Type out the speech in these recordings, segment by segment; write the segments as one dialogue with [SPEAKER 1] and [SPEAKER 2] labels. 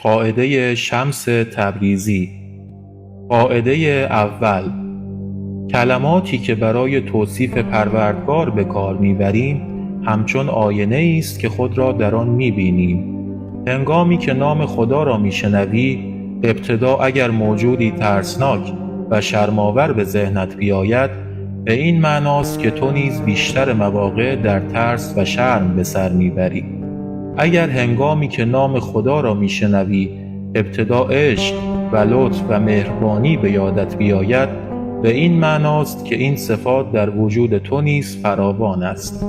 [SPEAKER 1] قاعده شمس تبریزی. قاعده اول: کلماتی که برای توصیف پروردگار به کار میبریم همچون آینه است که خود را در آن میبینیم. هنگامی که نام خدا را میشنوی، ابتدا اگر موجودی ترسناک و شرم‌آور به ذهنت بیاید، به این معناست که تو نیز بیشتر مواقع در ترس و شرم به سر میبری. اگر هنگامی که نام خدا را میشنوی ابتدا عشق و لطف و مهربانی به یادت بیاید، به این معناست که این صفات در وجود تو نیز فراوان است.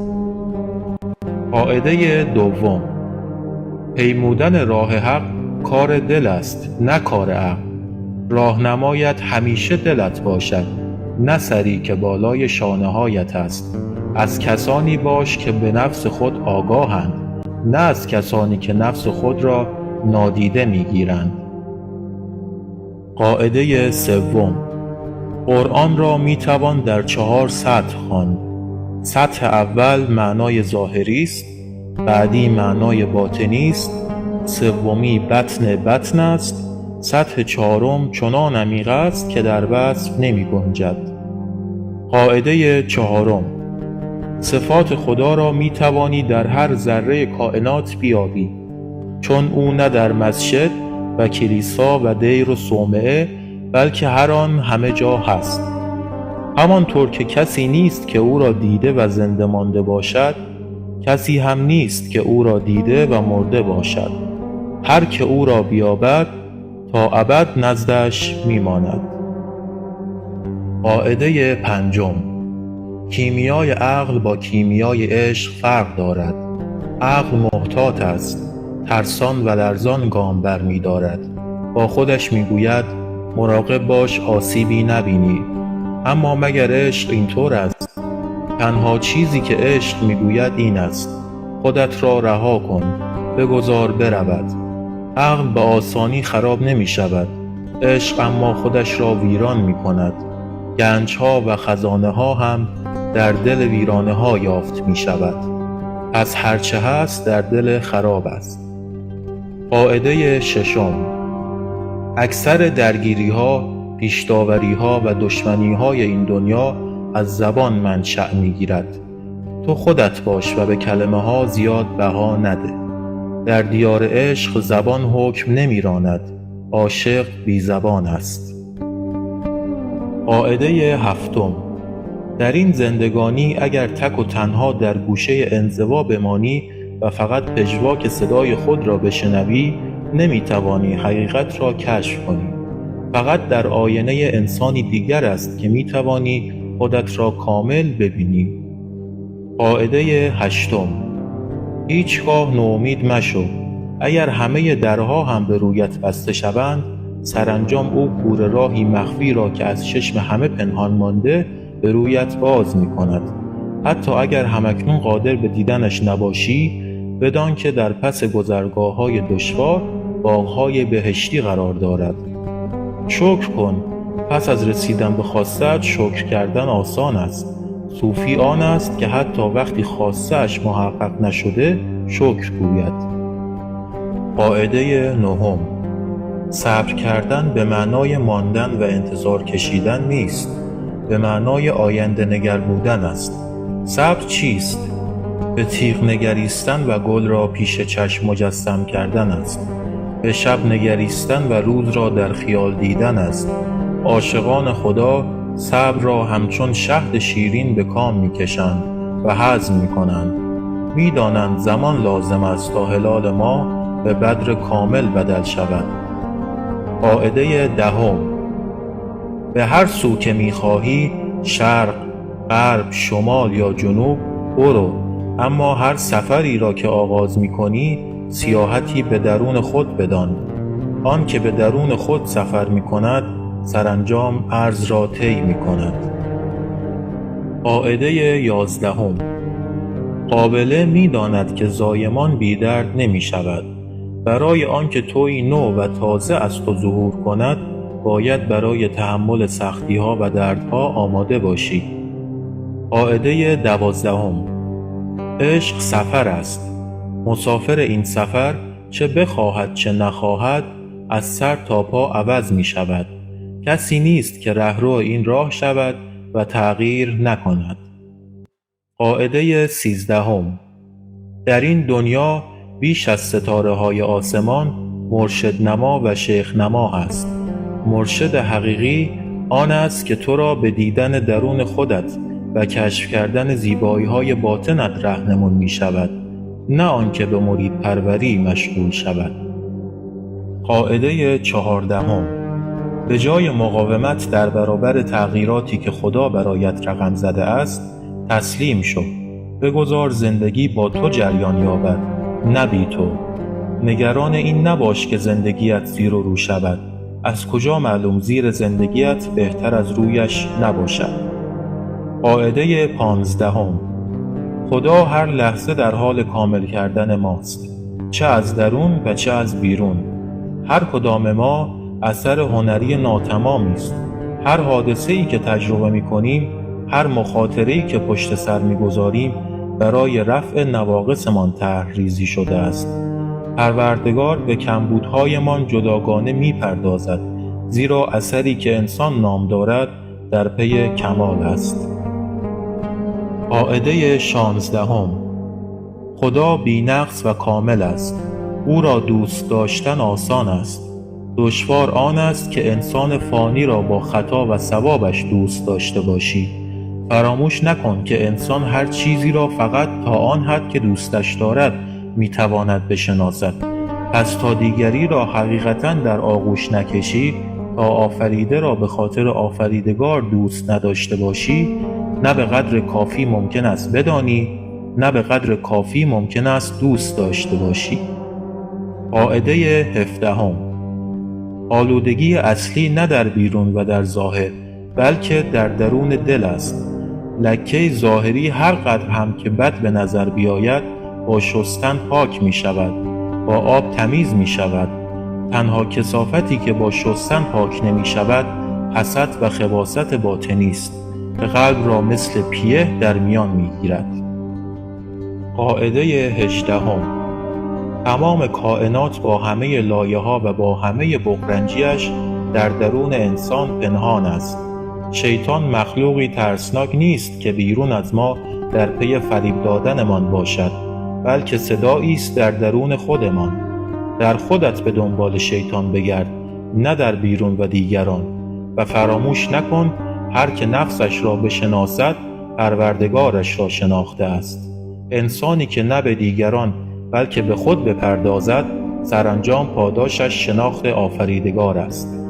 [SPEAKER 1] قاعده دوم: پیمودن راه حق کار دل است، نه کار عقل. راهنمایت همیشه دلت باشد، نه سری که بالای شانه هایت است. از کسانی باش که به نفس خود آگاهند، نه از کسانی که نفس خود را نادیده میگیرند. قاعده سوم: قرآن را میتوان در 4 سطح خواند. سطح اول معنای ظاهری است، بعدی معنای باطنی است، سومی بطن است، سطح 4م چنان عمیق است که در وصف نمی گنجد. قاعده 4: صفات خدا را می توانی در هر ذره کائنات بیابی، چون او نه در مسجد و کلیسا و دیر و صومعه، بلکه هر آن همه جا هست. همانطور که کسی نیست که او را دیده و زنده مانده باشد، کسی هم نیست که او را دیده و مرده باشد. هر که او را بیابد تا ابد نزدش میماند. قاعده 5: کیمیای عقل با کیمیای عشق فرق دارد. عقل محتاط است، ترسان و لرزان گام بر می دارد. با خودش می گوید مراقب باش آسیبی نبینی. اما مگر عشق اینطور است؟ تنها چیزی که عشق می گوید این است: خودت را رها کن، بگذار برود. عقل به آسانی خراب نمی شود، عشق اما خودش را ویران می کند. گنج ها و خزانه ها هم در دل ویرانه ها یافت می شود. از هرچه هست در دل خراب است. قاعده 6: اکثر درگیری ها، پیش‌داوری ها و دشمنی های این دنیا از زبان منشأ می گیرد. تو خودت باش و به کلمه ها زیاد بها نده. در دیار عشق زبان حکم نمی راند، عاشق بی زبان است. قاعده 7: در این زندگانی اگر تک و تنها در گوشه انزوا بمانی و فقط پژواک صدای خود را بشنوی، نمی توانی حقیقت را کشف کنی. فقط در آینه انسانی دیگر است که می توانی خودت را کامل ببینی. قاعده 8: هیچگاه نومید مشو. اگر همه درها هم به رویت بسته شوند، سرانجام او کوره راهی مخفی را که از چشم همه پنهان مانده به رویت باز می کند. حتی اگر همکنون قادر به دیدنش نباشی، بدان که در پس گذرگاه‌های دشوار باغ‌های بهشتی قرار دارد. شکر کن، پس از رسیدن به خواسته‌ات شکر کردن آسان است. صوفی آن است که حتی وقتی خواسته‌اش محقق نشده شکر گوید. قاعده 9: صبر کردن به معنای ماندن و انتظار کشیدن نیست، به معنای آینده نگر بودن است. صبر چیست؟ به تیغ نگریستن و گل را پیش چشم مجسم کردن است. به شب نگریستن و روز را در خیال دیدن است. عاشقان خدا صبر را همچون شهد شیرین به کام می‌کشند و هضم می‌کنند. می‌دانند زمان لازم است تا هلال ماه به بدر کامل بدل شود. قاعده 10: به هر سو که می‌خواهی، شرق، غرب، شمال یا جنوب، برو. اما هر سفری را که آغاز می‌کنی، سیاحتی به درون خود بدان. آن که به درون خود سفر می‌کند، سرانجام عرض را طی می‌کند. قاعده 11: قابله می‌داند که زایمان بی درد نمی‌شود. برای آنکه تویی نو و تازه از تو ظهور کند، باید برای تحمل سختی‌ها و دردها آماده باشی. قاعده 12: عشق سفر است. مسافر این سفر چه بخواهد چه نخواهد از سر تا پا عوض می شود. کسی نیست که رهرو این راه شود و تغییر نکند. قاعده 13. در این دنیا بیش از ستاره‌های آسمان مرشد نما و شیخ نما است. مرشد حقیقی آن است که تو را به دیدن درون خودت و کشف کردن زیبایی‌های باطنت راهنمون می شود، نه آنکه به مرید پروری مشغول شود. قاعده 14. به جای مقاومت در برابر تغییراتی که خدا برایت رقم زده است، تسلیم شو. بگذار زندگی با تو جریان یابد، نه بی تو. نگران این نباش که زندگیت زیر و رو شود. از کجا معلوم زیر زندگیت بهتر از رویش نباشد. قاعده 15. خدا هر لحظه در حال کامل کردن ماست، چه از درون و چه از بیرون. هر کدام ما اثر هنری ناتمامی است. هر حادثه‌ای که تجربه می‌کنیم، هر مخاطره‌ای که پشت سر می‌گذاریم برای رفع نواقصمان طرح‌ریزی شده است. پروردگار به کمبودهایمان جداگانه می‌پردازد، زیرا اثری که انسان نام دارد در پی کمال است. قاعده 16. خدا بی‌نقص و کامل است. او را دوست داشتن آسان است. دشوار آن است که انسان فانی را با خطا و ثوابش دوست داشته باشی. فراموش نکن که انسان هر چیزی را فقط تا آن حد که دوستش دارد میتواند بشناسد. پس تا دیگری را حقیقتاً در آغوش نکشی، تا آفریده را به خاطر آفریدگار دوست نداشته باشی، نه به قدر کافی ممکن است بدانی، نه به قدر کافی ممکن است دوست داشته باشی. قاعده 17. آلودگی اصلی نه در بیرون و در ظاهر، بلکه در درون دل است. لکه ظاهری هر قدر هم که بد به نظر بیاید، با شستن پاک می شود، با آب تمیز می شود. تنها کثافتی که با شستن پاک نمی شود، حسد و خباثت باطنی است که قلب را مثل پیه در میان می گیرد. قاعده 18. تمام کائنات با همه لایه‌ها و با همه بغرنجیش در درون انسان پنهان است. شیطان مخلوقی ترسناک نیست که بیرون از ما در پی فریب دادنمان باشد، بلکه صدایی است در درون خودمان. در خودت به دنبال شیطان بگرد، نه در بیرون و دیگران. و فراموش نکن هر که نفسش را بشناسد، پروردگارش را شناخته است. انسانی که نه به دیگران بلکه به خود بپردازد، سرانجام پاداشش شناخت آفریدگار است.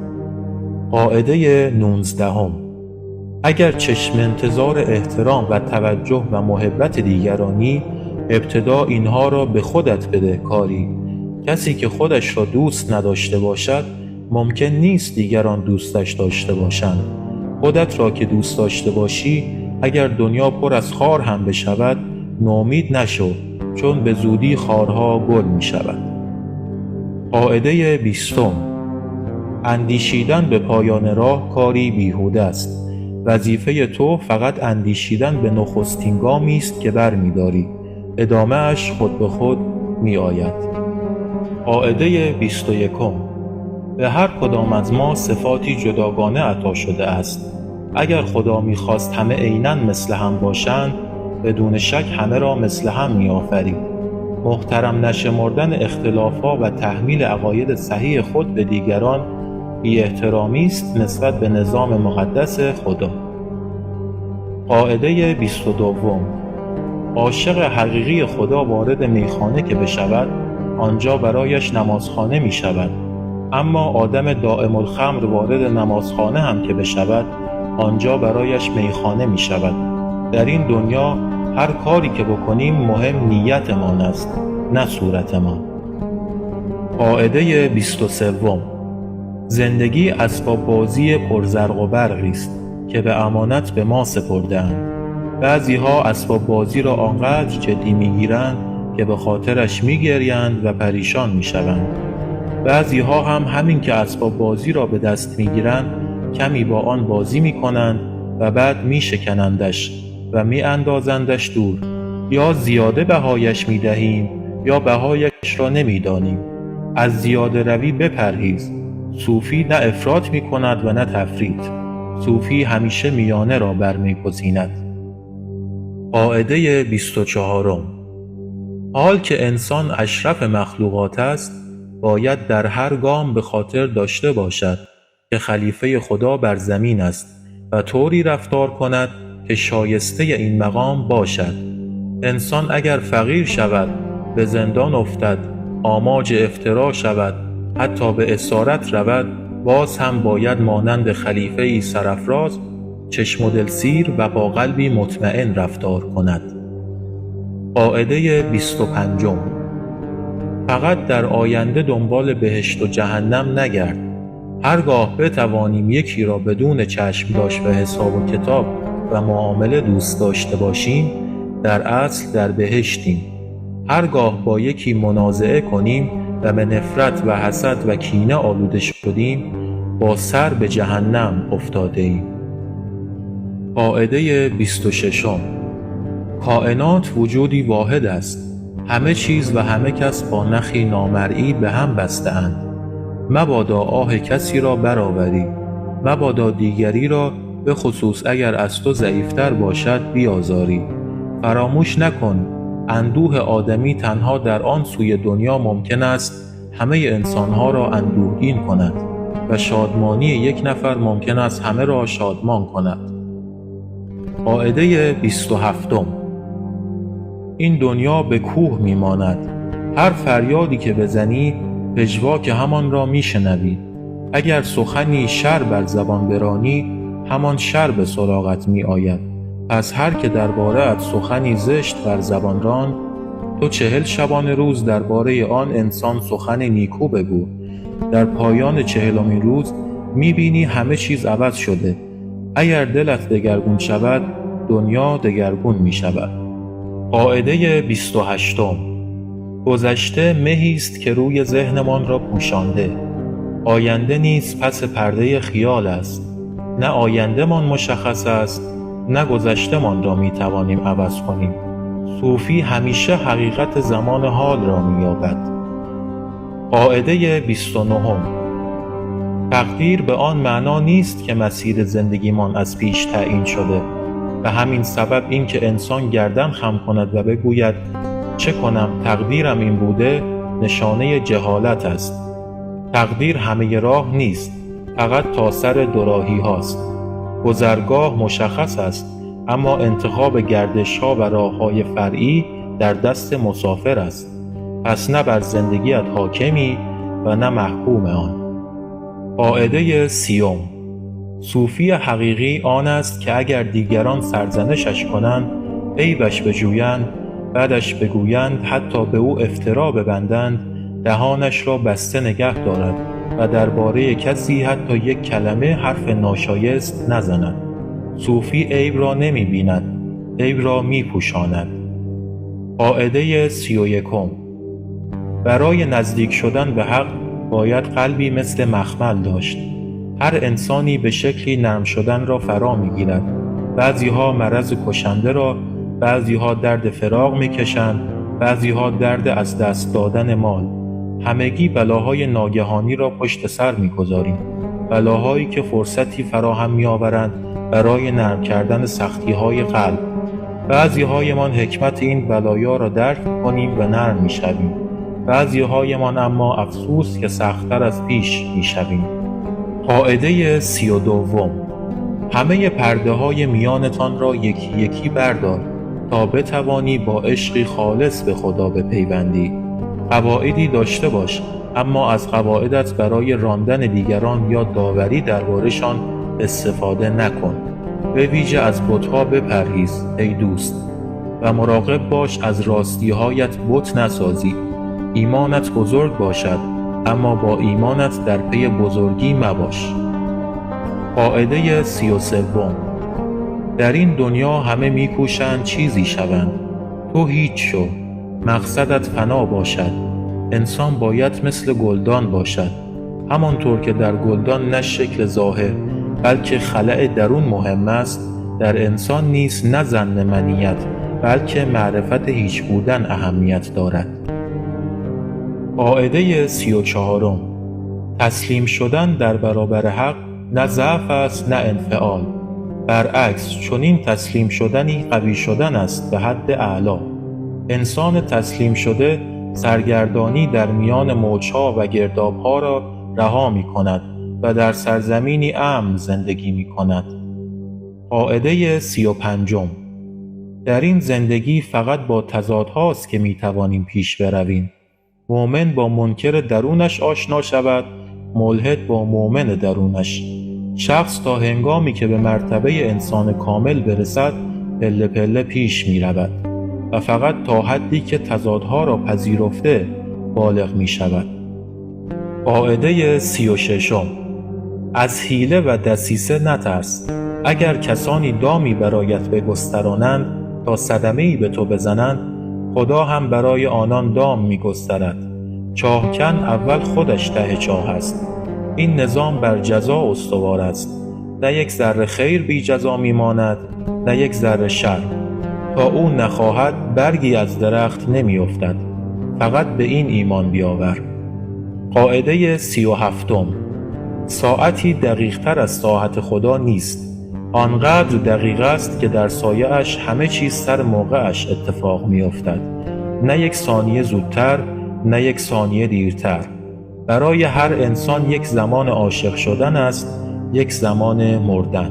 [SPEAKER 1] قاعده 19. اگر چشم انتظار احترام و توجه و محبت دیگرانی، ابتدا اینها را به خودت بده کاری. کسی که خودش را دوست نداشته باشد، ممکن نیست دیگران دوستش داشته باشند. خودت را که دوست داشته باشی، اگر دنیا پر از خار هم بشود، نومید نشو، چون به زودی خارها گل می شود. قاعده 20. اندیشیدن به پایان راه کاری بیهوده است. وظیفه تو فقط اندیشیدن به نخستین گامی است که برمی‌داری. ادامه اش خود به خود می آید. قاعده 21. به هر کدام از ما صفاتی جداگانه عطا شده است. اگر خدا می‌خواست همه عیناً مثل هم باشند، بدون شک همه را مثل هم می‌آفرید. محترم نشمردن اختلاف‌ها و تحمیل عقاید صحیح خود به دیگران بی احترامی است نسبت به نظام مقدس خدا. قاعده 22. عاشق حقیقی خدا وارد میخانه که بشود، آنجا برایش نمازخانه می شود. اما آدم دائم الخمر وارد نمازخانه هم که بشود، آنجا برایش میخانه می شود. در این دنیا هر کاری که بکنیم مهم نیتمان است، نه صورتمان. قاعده 23. زندگی اسباب بازی پرزرق و برقی است که به امانت به ما سپرده‌اند. بعضی‌ها اسباب بازی را آنقدر جدی می‌گیرند که به خاطرش می‌گریند و پریشان می‌شوند. بعضی‌ها هم همین که اسباب بازی را به دست می‌گیرند، کمی با آن بازی می‌کنند و بعد می‌شکنندش و می‌اندازندش دور. یا زیاده بهایش می‌دهیم یا بهایش را نمی‌دانیم. از زیاده روی بپرهیز. صوفی نه افراط می‌کند و نه تفریط. صوفی همیشه میانه را برمی‌گزیند. قاعده 24. حال که انسان اشرف مخلوقات است، باید در هر گام به خاطر داشته باشد که خلیفه خدا بر زمین است و طوری رفتار کند که شایسته این مقام باشد. انسان اگر فقیر شود، به زندان افتد، آماج افترا شود، حتی به اسارت رود، باز هم باید مانند خلیفه‌ای سرافراز، چشم و دل سیر و با قلبی مطمئن رفتار کند. قاعده 25. فقط در آینده دنبال بهشت و جهنم نگرد. هرگاه بتوانیم یکی را بدون چشم داشت و حساب و کتاب و معامله دوست داشته باشیم، در اصل در بهشتیم. هرگاه با یکی منازعه کنیم و به نفرت و حسد و کینه آلوده شدیم، با سر به جهنم افتاده ایم. قاعده 26. کائنات وجودی واحد است. همه چیز و همه کس با نخی نامرئی به هم بسته اند. مبادا آه کسی را برآوری. مبادا دیگری را به خصوص اگر از تو ضعیفتر باشد بیازاری. فراموش نکن اندوه آدمی تنها در آن سوی دنیا ممکن است همه انسانها را اندوهگین کند و شادمانی یک نفر ممکن است همه را شادمان کند. قاعده 27. این دنیا به کوه میماند. هر فریادی که بزنی پژواک همان را میشنوی. اگر سخنی شر بر زبان برانی، همان شر به سراغت می آید. پس هر که درباره ات سخنی زشت بر زبان راند، تو 40 شبانه روز درباره آن انسان سخن نیکو بگو. در پایان 40مین روز میبینی همه چیز عوض شده. اگر دلت دگرگون شود، دنیا دگرگون می شود. قاعده 28. گذشته مهی است که روی ذهنمان را پوشانده. آینده نیز پس پرده خیال است. نه آیندهمان مشخص است، نه گذشتهمان را می توانیم عوض کنیم. صوفی همیشه حقیقت زمان حال را می یابد. قاعده 29. تقدیر به آن معنا نیست که مسیر زندگیمان از پیش تعیین شده. به همین سبب این که انسان گردن خم کند و بگوید چه کنم تقدیرم این بوده، نشانه جهالت است. تقدیر همه راه نیست، فقط تا سر دوراهی هاست. گذرگاه مشخص است، اما انتخاب گردش ها و راه های فرعی در دست مسافر است. پس نه بر زندگیت حاکمی و نه محکوم آن. قاعده 30. صوفی حقیقی آن است که اگر دیگران سرزنشش کنند، عیبش بجویند، بعدش بگویند، حتی به او افترا ببندند، دهانش را بسته نگه دارد و درباره کسی حتی یک کلمه حرف ناشایست نزند. صوفی عیب را نمی بیند، عیب را می پوشاند. قاعده 31. برای نزدیک شدن به حق باید قلبی مثل مخمل داشت. هر انسانی به شکلی نرم شدن را فرا می گیرد. بعضی ها مرض کشنده را، بعضی ها درد فراق می کشند، بعضی ها درد از دست دادن مال. همگی بلاهای ناگهانی را پشت سر می گذاریم. بلاهایی که فرصتی فراهم می آورند برای نرم کردن سختی های قلب. بعضی هایمان حکمت این بلایا را درک کنیم و نرم می شویم. بعضی هایمان اما افسوس که سخت‌تر از پیش می شویم. قاعده 32. همه پرده های میانتان را یکی یکی بردار تا بتوانی با عشقی خالص به خدا بپیوندی. قواعدی داشته باش، اما از قواعدت برای راندن دیگران یا داوری درباره‌شان استفاده نکن. به ویژه از بت‌ها بپرهیز ای دوست، و مراقب باش از راستی‌هایت بت نسازی. ایمانت بزرگ باشد، اما با ایمانت در پی بزرگی مباش. قاعده 33. در این دنیا همه میکوشند چیزی شوند، تو هیچ شو، مقصدت فنا باشد. انسان باید مثل گلدان باشد، همانطور که در گلدان نه شکل ظاهر بلکه خلأ درون مهم است، در انسان نیز نه ظن منیت بلکه معرفت هیچ بودن اهمیت دارد. قاعده 34. تسلیم شدن در برابر حق نه ضعف است نه انفعال، برعکس چنین تسلیم شدنی قوی شدن است به حد اعلی. انسان تسلیم شده سرگردانی در میان موجها و گردابها را رها می کند و در سرزمینی امن زندگی می کند. قاعده 35. در این زندگی فقط با تضادهاست که می توانیم پیش برویم. مؤمن با منکر درونش آشنا شود، ملحد با مؤمن درونش. شخص تا هنگامی که به مرتبه انسان کامل برسد پله پله پیش می رود و فقط تا حدی که تضادها را پذیرفته بالغ می شود. قاعده 36. از حیله و دسیسه نترس. اگر کسانی دامی برایت بگسترانند تا صدمه‌ای به تو بزنند، خدا هم برای آنان دام می گسترد. چاهکن اول خودش ته چاه است. این نظام بر جزا استوار است. نه یک ذره خیر بی جزا می ماند، نه یک ذره شر. تا او نخواهد برگی از درخت نمی افتد. فقط به این ایمان بیاور. قاعده 37. ساعتی دقیق تر از ساعت خدا نیست. آنقدر دقیق است که در سایه اش همه چیز سر موقعش اتفاق می افتد. نه یک ثانیه زودتر، نه یک ثانیه دیرتر. برای هر انسان یک زمان عاشق شدن است، یک زمان مردن.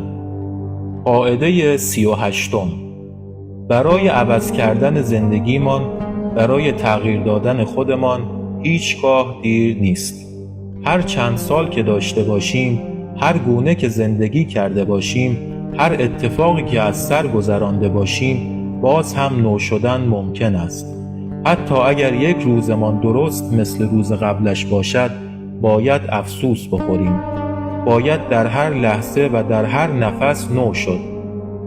[SPEAKER 1] قاعده 38. برای عوض کردن زندگیمان، برای تغییر دادن خودمان هیچگاه دیر نیست. هر چند سال که داشته باشیم، هر گونه که زندگی کرده باشیم، هر اتفاقی که از سر گذرانده باشیم، باز هم نو شدن ممکن است. حتی اگر یک روزمان درست مثل روز قبلش باشد، باید افسوس بخوریم. باید در هر لحظه و در هر نفس نو شد.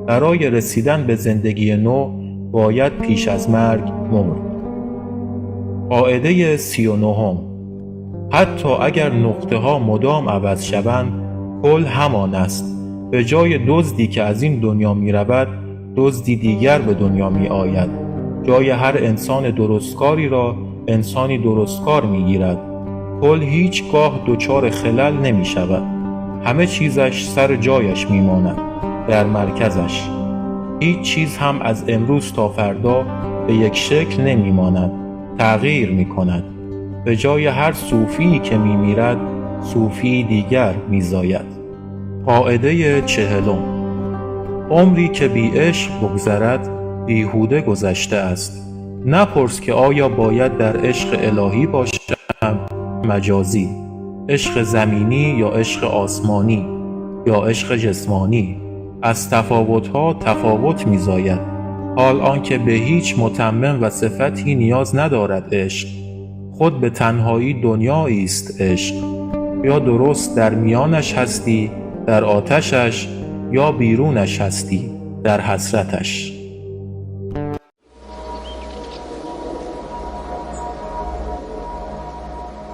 [SPEAKER 1] برای رسیدن به زندگی نو باید پیش از مرگ مرد. قاعده 39. حتی اگر نقطه ها مدام عوض شوند، کل همان است. به جای دزدی که از این دنیا می رود، دزدی دیگر به دنیا می آید. جای هر انسان درستکاری را انسانی درستکار می گیرد. کل هیچگاه دچار خلل نمی شود. همه چیزش سر جایش می ماند، در مرکزش. هیچ چیز هم از امروز تا فردا به یک شکل نمی ماند، تغییر می کند. به جای هر صوفی که می میرد، صوفی دیگر می زاید. قاعده 40. عمری که بی عشق بگذرد بیهوده گذشته است. نپرس که آیا باید در عشق الهی باشم مجازی، عشق زمینی یا عشق آسمانی یا عشق جسمانی. از تفاوتها تفاوت می زاید. حال آنکه به هیچ متمم و صفتی نیاز ندارد عشق. خود به تنهایی دنیایی است عشق. یا درست در میانش هستی، در آتشش، یا بیرونش هستی، در حسرتش.